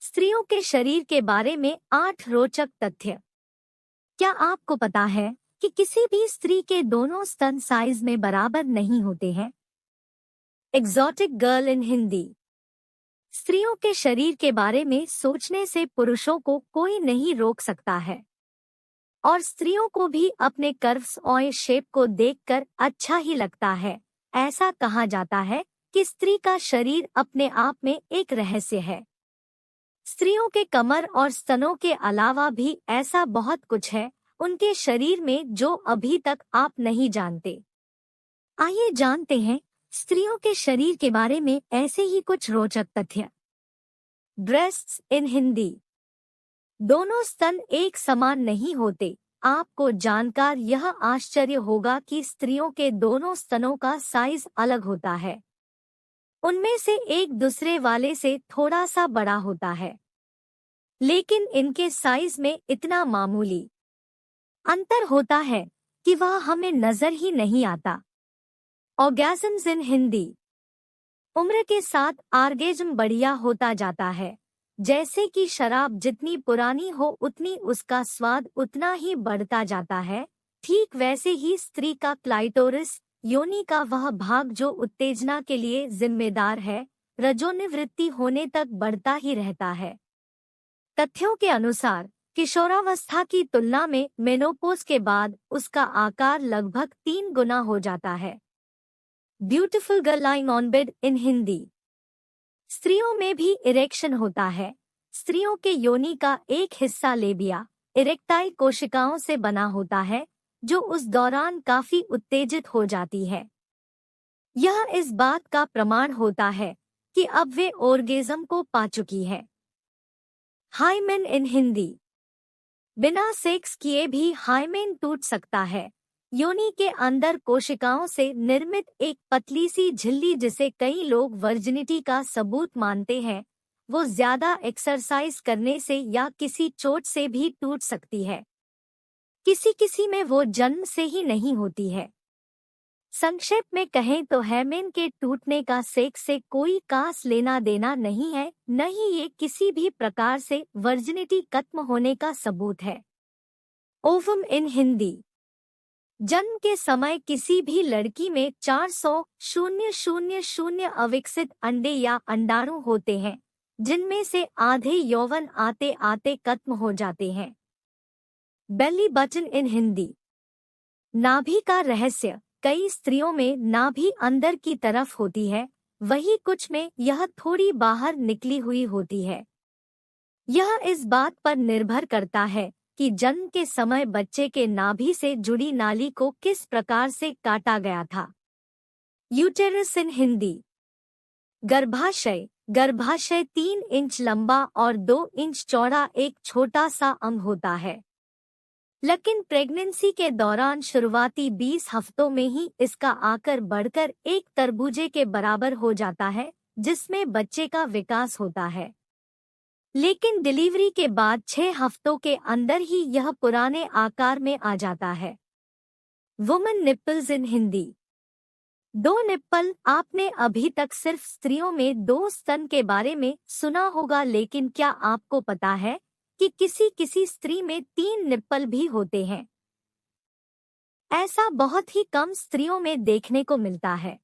स्त्रियों के शरीर के बारे में 8 रोचक तथ्य। क्या आपको पता है कि किसी भी स्त्री के दोनों स्तन साइज में बराबर नहीं होते हैं? Exotic girl in Hindi. स्त्रियों के शरीर के बारे में सोचने से पुरुषों को कोई नहीं रोक सकता है और स्त्रियों को भी अपने कर्व्स और शेप को देखकर अच्छा ही लगता है। ऐसा कहा जाता है कि स्त्री का शरीर अपने आप में एक रहस्य है। स्त्रियों के कमर और स्तनों के अलावा भी ऐसा बहुत कुछ है उनके शरीर में जो अभी तक आप नहीं जानते। आइए जानते हैं स्त्रियों के शरीर के बारे में ऐसे ही कुछ रोचक तथ्य। ब्रेस्ट्स इन हिंदी। दोनों स्तन एक समान नहीं होते। आपको जानकर यह आश्चर्य होगा कि स्त्रियों के दोनों स्तनों का साइज अलग होता है। उनमें से एक दूसरे वाले से थोड़ा सा बड़ा होता है, लेकिन इनके साइज में इतना मामूली अंतर होता है कि वह हमें नजर ही नहीं आता। ऑर्गेज़म्स इन हिंदी। उम्र के साथ ऑर्गेज़म बढ़िया होता जाता है। जैसे कि शराब जितनी पुरानी हो उतनी उसका स्वाद उतना ही बढ़ता जाता है, ठीक वैसे ही स्त्री का क्लाइटोरिस, योनि का वह भाग जो उत्तेजना के लिए जिम्मेदार है, रजोनिवृत्ति होने तक बढ़ता ही रहता है। तथ्यों के अनुसार किशोरावस्था की तुलना में मेनोपॉज के बाद उसका आकार लगभग 3 गुना हो जाता है। Beautiful girl lying on bed in Hindi. स्त्रियों में भी इरेक्शन होता है। स्त्रियों के योनि का एक हिस्सा लेबिया, इरेक्टाइल कोशिकाओं से बना होता है, जो उस दौरान काफी उत्तेजित हो जाती है। यह इस बात का प्रमाण होता है कि अब वे ऑर्गेज़म को पा चुकी है। हाइमेन इन हिंदी। बिना सेक्स किए भी हाइमेन टूट सकता है। योनि के अंदर कोशिकाओं से निर्मित एक पतली सी झिल्ली जिसे कई लोग वर्जिनिटी का सबूत मानते हैं, वो ज्यादा एक्सरसाइज करने से या किसी चोट से भी टूट सकती है। किसी किसी में वो जन्म से ही नहीं होती है। संक्षेप में कहें तो हाइमेन के टूटने का सेक्स से कोई खास लेना देना नहीं है, न ही ये किसी भी प्रकार से वर्जिनिटी खत्म होने का सबूत है। ओवम इन हिंदी। जन्म के समय किसी भी लड़की में 400,000 अविकसित अंडे या अंडाणु होते हैं, जिनमें से आधे यौवन आते आते खत्म हो जाते हैं। बेली बटन इन हिंदी। नाभि का रहस्य। कई स्त्रियों में नाभि अंदर की तरफ होती है, वही कुछ में यह थोड़ी बाहर निकली हुई होती है। यह इस बात पर निर्भर करता है कि जन्म के समय बच्चे के नाभि से जुड़ी नाली को किस प्रकार से काटा गया था। यूटेरस इन हिंदी। गर्भाशय। गर्भाशय 3 इंच लंबा और 2 इंच चौड़ा एक छोटा सा अंग होता है, लेकिन प्रेगनेंसी के दौरान शुरुआती 20 हफ्तों में ही इसका आकार बढ़कर एक तरबूजे के बराबर हो जाता है, जिसमें बच्चे का विकास होता है। लेकिन डिलीवरी के बाद 6 हफ्तों के अंदर ही यह पुराने आकार में आ जाता है। वुमन निप्पल्स इन हिंदी। 2 निप्पल। आपने अभी तक सिर्फ स्त्रियों में 2 स्तन के बारे में सुना होगा, लेकिन क्या आपको पता है कि किसी किसी स्त्री में 3 निप्पल भी होते हैं? ऐसा बहुत ही कम स्त्रियों में देखने को मिलता है।